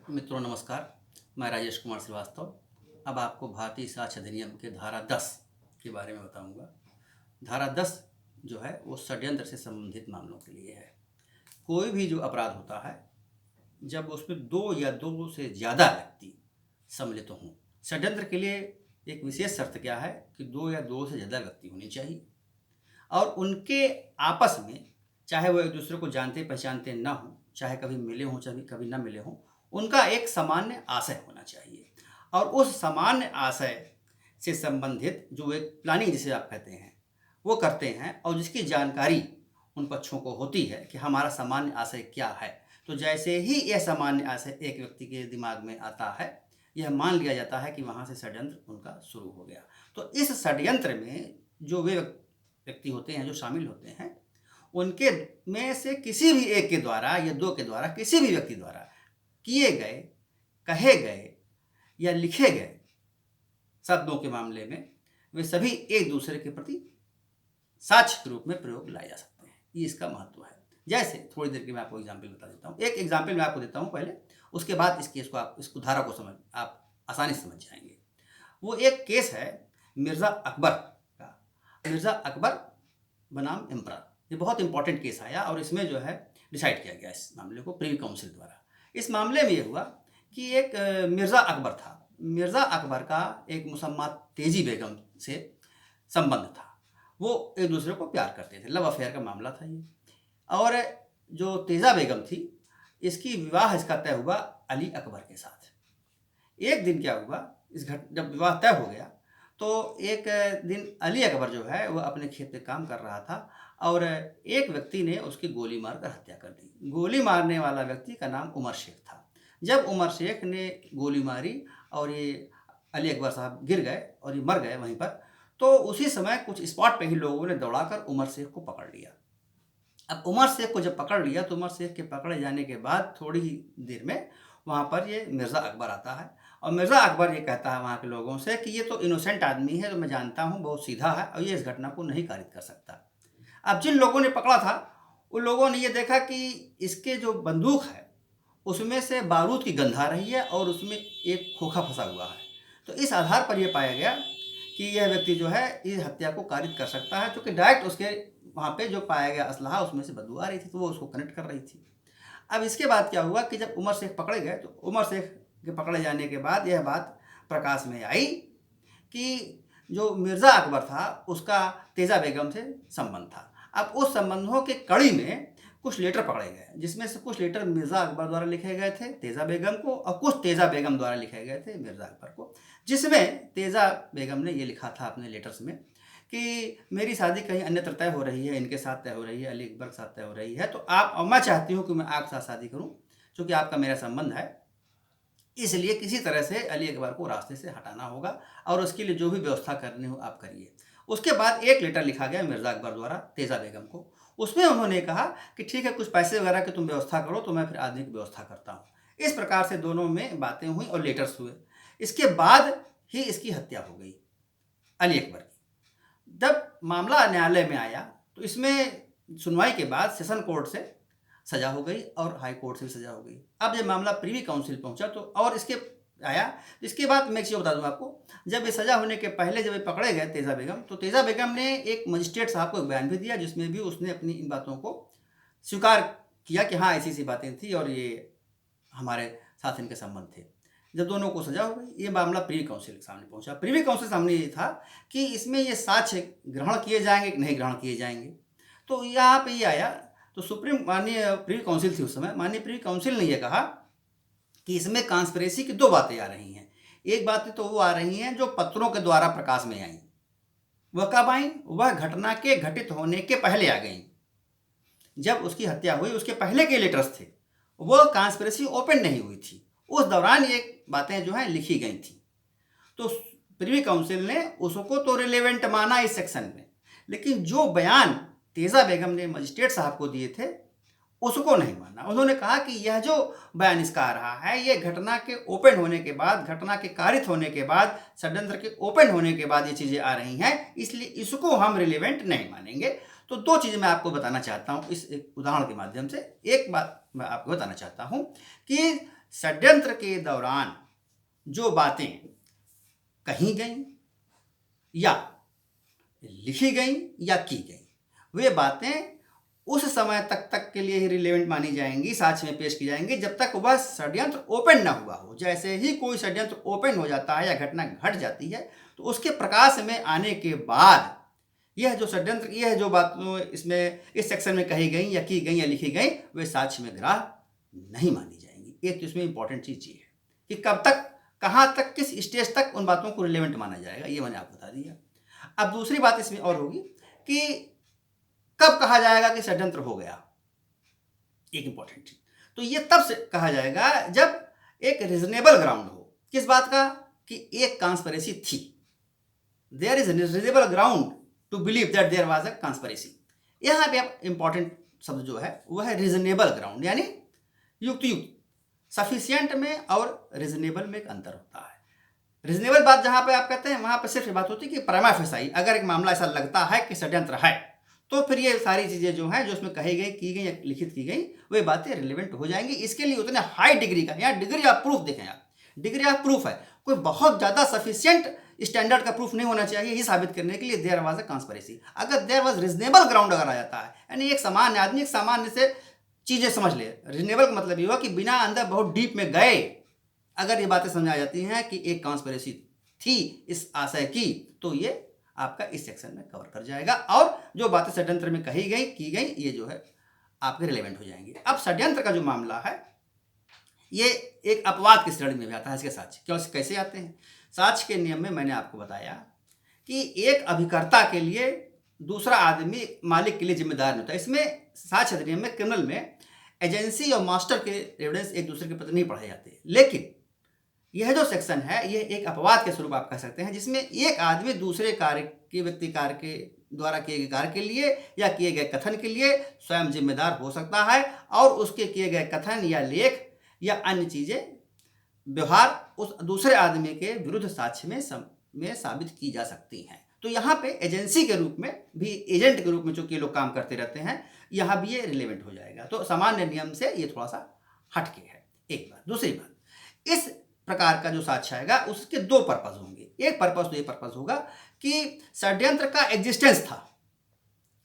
मित्रों नमस्कार। मैं राजेश कुमार श्रीवास्तव अब आपको भारतीय साक्ष्य अधिनियम के धारा 10 के बारे में बताऊंगा। धारा 10 जो है वो षड्यंत्र से संबंधित मामलों के लिए है। कोई भी जो अपराध होता है जब उसमें दो या दो से ज़्यादा व्यक्ति सम्मिलित हों। षड्यंत्र के लिए एक विशेष शर्त क्या है कि दो या दो से ज़्यादा व्यक्ति होने चाहिए और उनके आपस में, चाहे वो एक दूसरे को जानते पहचानते ना हों, चाहे कभी मिले हों चाहे कभी ना मिले हों, उनका एक सामान्य आशय होना चाहिए और उस सामान्य आशय से संबंधित जो एक प्लानिंग जिसे आप कहते हैं वो करते हैं और जिसकी जानकारी उन पक्षों को होती है कि हमारा सामान्य आशय क्या है। तो जैसे ही यह सामान्य आशय एक व्यक्ति के दिमाग में आता है, यह मान लिया जाता है कि वहाँ से षड्यंत्र उनका शुरू हो गया। तो इस षड्यंत्र में जो वे व्यक्ति होते हैं जो शामिल होते हैं, उनके में से किसी भी एक के द्वारा या दो के द्वारा, किसी भी व्यक्ति द्वारा किए गए, कहे गए या लिखे गए शब्दों के मामले में वे सभी एक दूसरे के प्रति साक्ष्य के रूप में प्रयोग लाए जा सकते हैं। ये इसका महत्व है। जैसे थोड़ी देर के मैं आपको एग्जाम्पल बता देता हूँ। एक एग्जाम्पल मैं आपको देता हूँ पहले, उसके बाद इस केस को इसको धारा को आप आसानी से समझ जाएंगे। वो एक केस है मिर्ज़ा अकबर का। मिर्ज़ा अकबर बनाम एम्परर, ये बहुत इंपॉर्टेंट केस आया और इसमें जो है डिसाइड किया गया इस मामले को प्रिवी काउंसिल द्वारा। इस मामले में ये हुआ कि एक मिर्ज़ा अकबर था। मिर्ज़ा अकबर का एक मुसम्मा तेजी बेगम से संबंध था। वो एक दूसरे को प्यार करते थे, लव अफेयर का मामला था ये। और जो तेजा बेगम थी, इसकी विवाह इसका तय हुआ अली अकबर के साथ। एक दिन क्या हुआ, जब विवाह तय हो गया तो एक दिन अली अकबर जो है वह अपने खेत में काम कर रहा था और एक व्यक्ति ने उसकी गोली मारकर हत्या कर दी। गोली मारने वाला व्यक्ति का नाम उमर शेख था। जब उमर शेख ने गोली मारी और ये अली अकबर साहब गिर गए और ये मर गए वहीं पर, तो उसी समय कुछ स्पॉट पे ही लोगों ने दौड़ाकर उमर शेख को पकड़ लिया। अब उमर शेख को जब पकड़ लिया तो उमर शेख के पकड़े जाने के बाद थोड़ी ही देर में वहाँ पर ये मिर्ज़ा अकबर आता है और मिर्ज़ा अकबर ये कहता है वहाँ के लोगों से कि ये तो इनोसेंट आदमी है, तो मैं जानता हूँ बहुत सीधा है और ये इस घटना को नहीं कारित कर सकता। अब जिन लोगों ने पकड़ा था उन लोगों ने ये देखा कि इसके जो बंदूक है उसमें से बारूद की गंध आ रही है और उसमें एक खोखा फंसा हुआ है। तो इस आधार पर यह पाया गया कि यह व्यक्ति जो है इस हत्या को कारित कर सकता है, क्योंकि डायरेक्ट उसके वहाँ पे जो पाया गया असलहा उसमें से बदबू आ रही थी, तो वो उसको कनेक्ट कर रही थी। अब इसके बाद क्या हुआ कि जब उमर शेख पकड़े गए तो उमर शेख के पकड़े जाने के बाद यह बात प्रकाश में आई कि जो मिर्ज़ा अकबर था उसका तेजा बेगम से संबंध था। अब उस संबंधों के कड़ी में कुछ लेटर पकड़े गए, जिसमें से कुछ लेटर मिर्ज़ा अकबर द्वारा लिखे गए थे तेजा बेगम को और कुछ तेजा बेगम द्वारा लिखे गए थे मिर्ज़ा अकबर को। जिसमें तेजा बेगम ने ये लिखा था अपने लेटर्स में कि मेरी शादी कहीं अन्यत्र तय हो रही है, इनके साथ तय हो रही है, अली अकबर के साथ तय हो रही है, तो आप और मैं चाहती हूँ कि मैं आपके साथ शादी करूँ क्योंकि आपका मेरा संबंध है। इसलिए किसी तरह से अली अकबर को रास्ते से हटाना होगा और उसके लिए जो भी व्यवस्था करनी हो आप करिए। उसके बाद एक लेटर लिखा गया मिर्ज़ा अकबर द्वारा तेजा बेगम को। उसमें उन्होंने कहा कि ठीक है, कुछ पैसे वगैरह की तुम व्यवस्था करो तो मैं फिर आदमी की व्यवस्था करता हूँ। इस प्रकार से दोनों में बातें हुई और लेटर्स हुए। इसके बाद ही इसकी हत्या हो गई अली अकबर की। जब मामला न्यायालय में आया तो इसमें सुनवाई के बाद सेशन कोर्ट से सजा हो गई और हाई कोर्ट से भी सजा हो गई। अब जब मामला प्रीवी काउंसिल पहुंचा तो और इसके आया, इसके बाद मैं एक चीज़ बता दूं आपको, जब ये सजा होने के पहले जब ये पकड़े गए तेजा बेगम, तो तेजा बेगम ने एक मजिस्ट्रेट साहब को एक बयान भी दिया जिसमें भी उसने अपनी इन बातों को स्वीकार किया कि हाँ ऐसी बातें थी और ये हमारे साथ इनके संबंध थे। जब दोनों को सजा हो गई, ये मामला प्रीवी काउंसिल के सामने पहुंचा। प्रीवी काउंसिल सामने ये था कि इसमें ये साक्ष्य ग्रहण किए जाएंगे कि नहीं ग्रहण किए जाएंगे। तो यहाँ पे ये आया तो सुप्रीम माननीय प्रीवी काउंसिल थी उस समय, माननीय प्रीवी काउंसिल ने यह कहा कि इसमें कॉन्स्पिरेसी की दो बातें आ रही हैं। एक बात तो वो आ रही हैं जो पत्रों के द्वारा प्रकाश में आई, वह कब आई? वह घटना के घटित होने के पहले आ गई। जब उसकी हत्या हुई उसके पहले के लेटर्स थे, वह कॉन्स्पिरेसी ओपन नहीं हुई थी, उस दौरान ये बातें जो हैं लिखी गई थी। तो प्रीवी काउंसिल ने उसको तो रिलेवेंट माना इस सेक्शन में, लेकिन जो बयान तेजा बेगम ने मजिस्ट्रेट साहब को दिए थे उसको नहीं माना। उन्होंने कहा कि यह जो बयान इसका आ रहा है ये घटना के ओपन होने के बाद, घटना के कारित होने के बाद, षड्यंत्र के ओपन होने के बाद ये चीज़ें आ रही हैं, इसलिए इसको हम रिलेवेंट नहीं मानेंगे। तो दो चीज़ें मैं आपको बताना चाहता हूँ इस एक उदाहरण के माध्यम से। एक बात मैं आपको बताना चाहता हूँ कि षड्यंत्र के दौरान जो बातें कही गई या लिखी गई या की गई, वे बातें उस समय तक के लिए ही रिलेवेंट मानी जाएंगी, साक्ष्य में पेश की जाएंगी, जब तक वह षड्यंत्र ओपन ना हुआ हो। जैसे ही कोई षड्यंत्र ओपन हो जाता है या घटना घट जाती है, तो उसके प्रकाश में आने के बाद यह जो षड्यंत्र, यह जो बात इसमें इस सेक्शन में कही गई या की गई या लिखी गई, वे साक्ष्य में ग्राह्य नहीं मानी जाएंगी। एक तो इसमें इंपॉर्टेंट चीज ये है कि कब तक, कहाँ तक, किस स्टेज तक उन बातों को रिलेवेंट माना जाएगा, ये मैंने आपको बता दिया। अब दूसरी बात इसमें और होगी कि कब कहा जाएगा कि षड्यंत्र हो गया, एक इंपॉर्टेंट चीज। तो ये तब से कहा जाएगा जब एक रीजनेबल ग्राउंड हो। किस बात का? कि एक कॉन्स्पिरेसी थी, there is reasonable ground to believe that there was a conspiracy. यहाँ पे आप इंपॉर्टेंट शब्द जो है वह है रीजनेबल ग्राउंड, यानी युक्त। सफिशियंट में और रीजनेबल में एक अंतर होता है। रीजनेबल बात जहां पे आप कहते हैं, वहां पर सिर्फ बात होती है कि प्रमा फेसाई, अगर एक मामला ऐसा लगता है कि षड्यंत्र है, तो फिर ये सारी चीजें जो हैं, जो उसमें कही गई, की गई या लिखित की गई, वे बातें रिलेवेंट हो जाएंगी। इसके लिए उतने हाई डिग्री का, यहाँ डिग्री ऑफ प्रूफ देखें आप, डिग्री ऑफ प्रूफ है, कोई बहुत ज्यादा सफिशियंट स्टैंडर्ड का प्रूफ नहीं होना चाहिए ये साबित करने के लिए देयर वाज अ कॉन्स्पिरेसी। अगर देयर वाज रीजनेबल ग्राउंड अगर आ जाता है, यानी एक सामान्य आदमी एक सामान्य से चीजें समझ ले, रीजनेबल का मतलब ये हुआ कि बिना अंदर बहुत डीप में गए अगर ये बातें समझ आ जाती हैं कि एक कॉन्स्पिरेसी थी इस आशय की, तो ये आपका इस सेक्शन में कवर कर जाएगा। और जो बातें षड्यंत्र में कही गई, की गई, ये जो है आपके रिलेवेंट हो जाएंगे। अब षड्यंत्र का जो मामला है, ये एक अपवाद की श्रेणी में भी आता है। इसके साक्ष्य क्यों कैसे आते हैं? साक्ष्य के नियम में मैंने आपको बताया कि एक अभिकर्ता के लिए दूसरा आदमी मालिक के लिए जिम्मेदार नहीं होता। इसमें साक्ष्य अधिनियम में, क्रिमिनल में, एजेंसी और मास्टर के एविडेंस एक दूसरे के प्रति नहीं पढ़े जाते। लेकिन यह जो सेक्शन है, यह एक अपवाद के स्वरूप आप कह सकते हैं, जिसमें एक आदमी दूसरे कार्य के, व्यक्ति कार्य के द्वारा किए गए कार्य के लिए या किए गए कथन के लिए स्वयं जिम्मेदार हो सकता है, और उसके किए गए कथन या लेख या अन्य चीजें, व्यवहार उस दूसरे आदमी के विरुद्ध साक्ष्य में साबित की जा सकती हैं। तो यहाँ पे एजेंसी के रूप में भी, एजेंट के रूप में जो कि लोग काम करते रहते हैं, यहाँ भी ये रिलेवेंट हो जाएगा। तो सामान्य नियम से ये थोड़ा सा हटके है, एक बात। दूसरी बात, इस प्रकार का जो साक्ष्य आएगा उसके दो पर्पज होंगे। एक पर्पज तो ये पर्पज होगा कि षड्यंत्र का एग्जिस्टेंस था,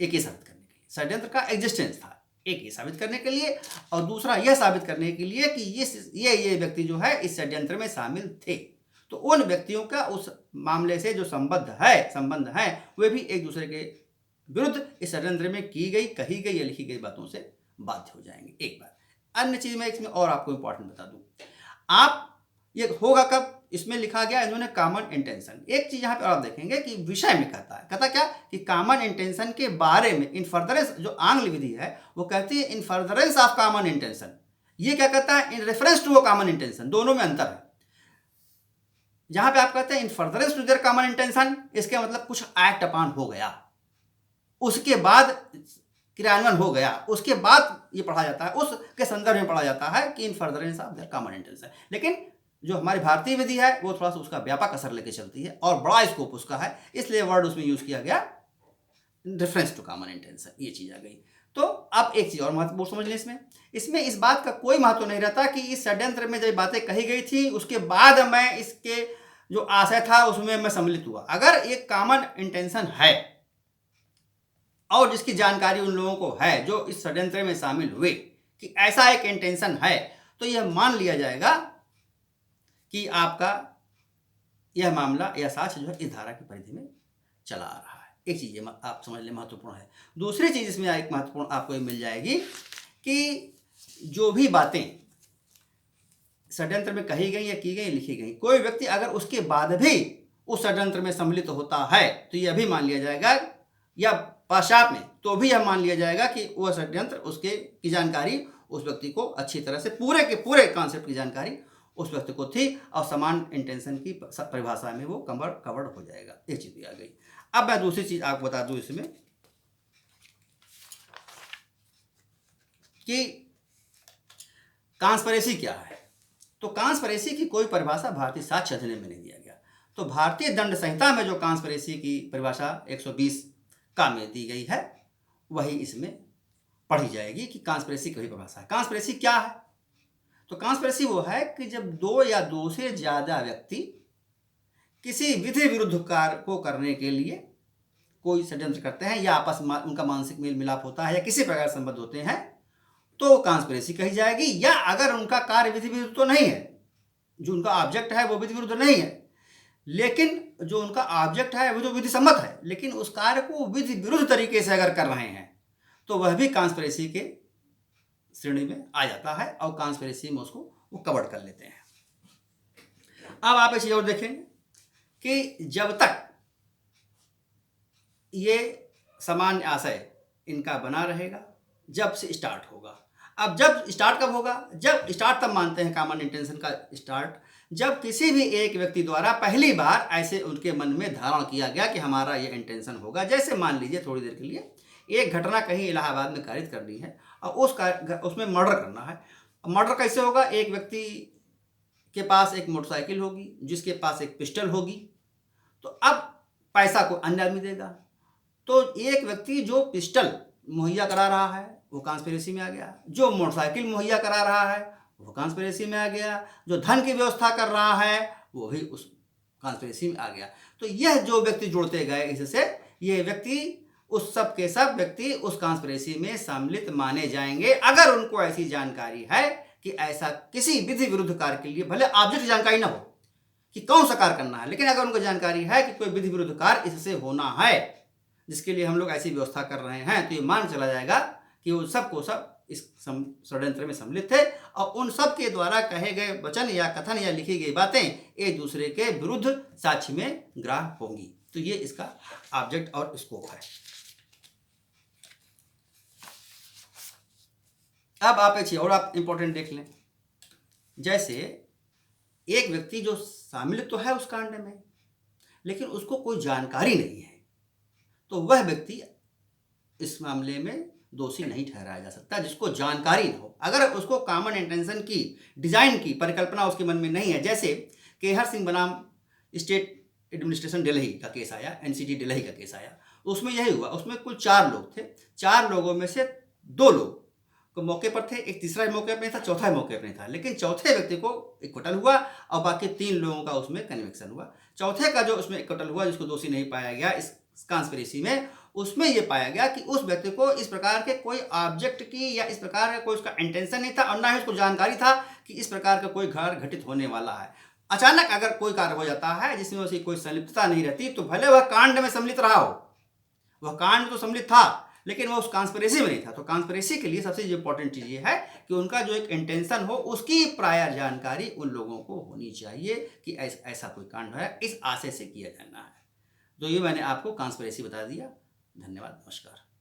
एक ही साबित करने के लिए, षड्यंत्र का एग्जिस्टेंस था एक ही साबित करने के लिए, और दूसरा यह साबित करने के लिए कि ये व्यक्ति जो है इस षड्यंत्र में शामिल थे। तो उन व्यक्तियों का उस मामले से जो संबंध है वे भी एक दूसरे के विरुद्ध इस षड्यंत्र में की गई, कही गई या लिखी गई बातों से बाध्य हो जाएंगे। एक बात। अन्य चीज मैं इसमें और आपको इंपॉर्टेंट बता दूं, आप ये होगा कब, इसमें लिखा गया इन्होंने कॉमन इंटेंशन। एक चीज यहाँ पे आप देखेंगे कि विषय में कहता क्या कि कॉमन इंटेंशन के बारे में, इन फर्दरेंस, जो आंग्ल विधि है वो कहती है in furtherance of common intention. ये क्या कहता है? इन रेफरेंस टू वो कॉमन इंटेंशन। दोनों में अंतर है। जहां पे आप कहते हैं in furtherance to their common intention, इसके मतलब कुछ एक्ट अपॉन हो गया, उसके बाद क्रियान्वयन हो गया, उसके बाद ये पढ़ा जाता है, उसके संदर्भ में पढ़ा जाता है कि इन furtherance of their common intention. लेकिन जो हमारी भारतीय विधि है वो थोड़ा सा उसका व्यापक असर लेके चलती है और बड़ा स्कोप उसका है, इसलिए वर्ड उसमें यूज किया गया रेफरेंस टू कॉमन इंटेंशन, ये चीज आ गई। तो अब एक चीज और महत्वपूर्ण समझ लें, इसमें इस बात का कोई महत्व नहीं रहता कि इस षड्यंत्र में जब बातें कही गई थी उसके बाद मैं इसके जो आशय था उसमें मैं सम्मिलित हुआ। अगर एक कॉमन इंटेंशन है और जिसकी जानकारी उन लोगों को है जो इस षड्यंत्र में शामिल हुए कि ऐसा एक इंटेंशन है, तो यह मान लिया जाएगा कि आपका यह मामला या साक्ष्य जो है इस धारा की परिधि में चला आ रहा है। एक चीज आप समझ लें महत्वपूर्ण है। दूसरी चीज इसमें एक महत्वपूर्ण आपको मिल जाएगी कि जो भी बातें षड्यंत्र में कही गई या की गई, लिखी गई, कोई व्यक्ति अगर उसके बाद भी उस षड्यंत्र में सम्मिलित होता है तो यह भी मान लिया जाएगा, या पश्चात में तो भी यह मान लिया जाएगा कि वह षड्यंत्र उसके की जानकारी उस व्यक्ति को अच्छी तरह से, पूरे के पूरे कॉन्सेप्ट की जानकारी उस व्यक्ति को थी और समान इंटेंशन की परिभाषा में वो कवर्ड हो जाएगा। एक चीज भी आ गई। अब मैं दूसरी चीज आपको बता दूं इसमें कि कॉन्स्पिरेसी क्या है। तो कॉन्स्पिरेसी की कोई परिभाषा भारतीय साक्ष्य अधिनियम में नहीं दिया गया। तो भारतीय दंड संहिता में जो कॉन्स्पिरेसी की परिभाषा 120 का में दी गई है वही इसमें पढ़ी जाएगी कि कॉन्स्पिरेसी की परिभाषा है। कॉन्स्पिरेसी क्या है? तो कॉन्स्पिरेसी वो है कि जब दो या दो से ज़्यादा व्यक्ति किसी विधि विरुद्ध कार्य को करने के लिए कोई षड्यंत्र करते हैं या आपस में उनका मानसिक मेल मिलाप होता है या किसी प्रकार संबंध होते हैं तो वो कॉन्स्पिरेसी कही जाएगी। या अगर उनका कार्य विधि विरुद्ध तो नहीं है, जो उनका ऑब्जेक्ट है वो विधि विरुद्ध नहीं है, लेकिन जो उनका ऑब्जेक्ट है वो जो विधि सम्मत है, लेकिन उस कार्य को विधि विरुद्ध तरीके से अगर कर रहे हैं तो वह भी कॉन्स्पिरेसी के श्रेणी में आ जाता है और कॉन्स्पिरेसी में उसको वो कवर कर लेते हैं। अब आप एक चीज और देखेंगे कि जब तक ये सामान्य आशय इनका बना रहेगा जब से स्टार्ट होगा। अब जब स्टार्ट कब होगा? जब स्टार्ट तब मानते हैं कॉमन इंटेंशन का स्टार्ट जब किसी भी एक व्यक्ति द्वारा पहली बार ऐसे उनके मन में धारण किया गया कि हमारा ये इंटेंशन होगा। जैसे मान लीजिए थोड़ी देर के लिए एक घटना कहीं इलाहाबाद में कारित करनी है और उसमें मर्डर करना है। मर्डर कैसे होगा? एक व्यक्ति के पास एक मोटरसाइकिल होगी, जिसके पास एक पिस्टल होगी, तो अब पैसा को अन्य आदमी देगा। तो एक व्यक्ति जो पिस्टल मुहैया करा रहा है वो कॉन्स्पिरेसी में आ गया, जो मोटरसाइकिल मुहैया करा रहा है वो कॉन्स्पिरेसी में आ गया, जो धन की व्यवस्था कर रहा है वो भी उस कॉन्स्पिरेसी में आ गया। तो यह जो व्यक्ति जुड़ते गए इससे ये व्यक्ति उस सब के सब व्यक्ति उस कॉन्स्पिरेसी में सम्मिलित माने जाएंगे अगर उनको ऐसी जानकारी है कि ऐसा किसी विधि विरुद्ध कार्य के लिए, भले ऑब्जेक्ट जानकारी ना हो कि कौन सा कार्य करना है, लेकिन अगर उनको जानकारी है कि कोई विधि विरुद्ध कार्य इससे होना है जिसके लिए हम लोग ऐसी व्यवस्था कर रहे हैं, तो ये मान चला जाएगा कि वो सबको सब इस षड्यंत्र में सम्मिलित थे और उन सब के द्वारा कहे गए वचन या कथन या लिखी गई बातें एक दूसरे के विरुद्ध साक्ष्य में ग्राह्य होंगी। तो ये इसका ऑब्जेक्ट और स्कोप है। अब आप एक चीज और आप इंपॉर्टेंट देख लें, जैसे एक व्यक्ति जो शामिल तो है उस कांड में लेकिन उसको कोई जानकारी नहीं है, तो वह व्यक्ति इस मामले में दोषी नहीं ठहराया जा सकता जिसको जानकारी न हो। अगर उसको कॉमन इंटेंशन की, डिजाइन की परिकल्पना उसके मन में नहीं है, जैसे केहर सिंह बनाम स्टेट एडमिनिस्ट्रेशन दिल्ली का केस आया, एनसीटी दिल्ली का केस आया, उसमें यही हुआ। उसमें कुल 4 लोग थे, 4 लोगों में से 2 लोग को मौके पर थे, एक तीसरा मौके पर नहीं था, चौथा मौके पर नहीं था, लेकिन चौथे व्यक्ति को इक्वटल हुआ और बाकी 3 लोगों का उसमें कन्विक्शन हुआ। चौथे का जो उसमें इक्वटल हुआ, जिसको दोषी नहीं पाया गया इस कॉन्स्पिरेसी में, उसमें यह पाया गया कि उस व्यक्ति को इस प्रकार के कोई ऑब्जेक्ट की या इस प्रकार का कोई उसका इंटेंशन नहीं था और ना ही उसको जानकारी था कि इस प्रकार का कोई कार्य घटित होने वाला है। अचानक अगर कोई कार्य हो जाता है जिसमें उसकी कोई संलिप्तता नहीं रहती, तो भले वह कांड में सम्मिलित रहा हो, वह कांड तो सम्मिलित था लेकिन वह उस कॉन्स्पिरेसी में नहीं था। तो कॉन्स्पिरेसी के लिए सबसे इंपॉर्टेंट चीज़ ये है कि उनका जो एक इंटेंशन हो उसकी प्रायर जानकारी उन लोगों को होनी चाहिए कि ऐसा कोई कांड है, इस आशय से किया जाना है। तो ये मैंने आपको कॉन्स्पिरेसी बता दिया। धन्यवाद, नमस्कार।